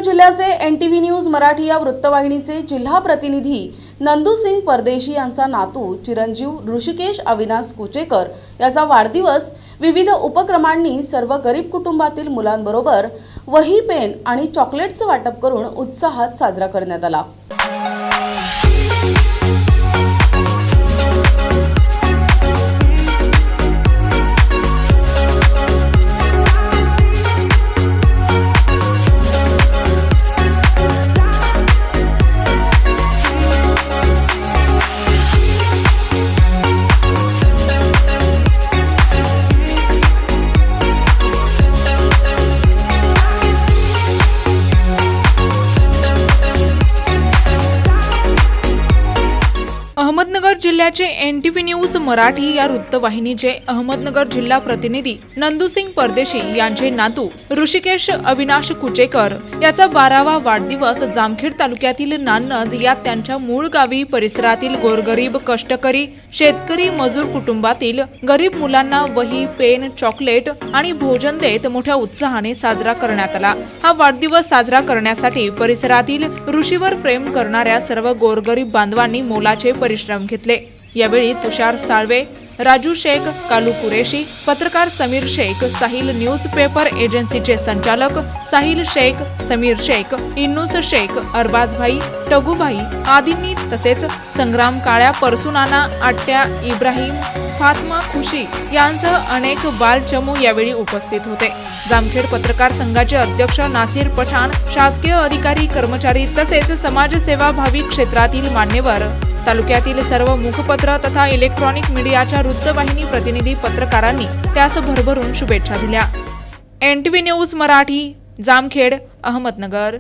जिल्ह्याचे NTV news Marathi या वृत्तवाहिनीचे जिल्हा प्रतिनिधी नंदू सिंग परदेशी यांचा नातू चिरंजीव ऋषिकेश अविनाश कुचेकर याचा वाढदिवस विविध उपक्रमांनी सर्व गरीब कुटुंबातील मुलांबरोबर वही, पेन आणि चॉकलेट्सचे वाटप करून उत्साहात साजरा करण्यात आला। अहमदनगर जिल्ह्याचे NTV न्यूज मराठी या वृत्तवाहिनीचे अहमदनगर जिल्हा प्रतिनिधी नंदूसिंग परदेशी यांचे नातू ऋषिकेश अविनाश कुचेकर याचा 12वा वाढदिवस जामखेड तालुक्यातील नान्नज या त्यांच्या मूळ गावी परिसरातील गोरगरीब कष्टकरी शेतकरी मजूर कुटुंबातील गरीब मुलांना वही, पेन, चॉकलेट आणि भोजन देत मोठ्या उत्साहाने साजरा करण्यात आला। हा वाढदिवस साजरा करण्यासाठी परिसरातील ऋषीवर प्रेम करणाऱ्या सर्व गोरगरीब बांधवांनी मोलाचे परिश्रम घेतले। यावेळी तुषार साळवे, राजू शेख, कालू कुरेशी, पत्रकार समीर शेख, साहिल न्यूजपेपर एजन्सीचे संचालक साहिल शेख, समीर शेख, इन्नूस शेख, अरबाज भाई, टगूभाई आदींनी तसेच संग्राम काळ्या, परसुनाना, आट्या, इब्राहिम, फातमा खुशी यांसह अनेक बालचमू यावेळी उपस्थित होते। जामखेड पत्रकार संघाचे अध्यक्ष नासिर पठाण, शासकीय अधिकारी कर्मचारी तसेच समाजसेवा भावी क्षेत्रातील मान्यवर, तालुक्यातील सर्व मुखपत्र तथा इलेक्ट्रॉनिक मीडियाच्या वृत्तवाहिनी प्रतिनिधी पत्रकारांनी त्यास भरभरून शुभेच्छा दिल्या। NTV news Marathi, Jamkhed, Ahmednagar.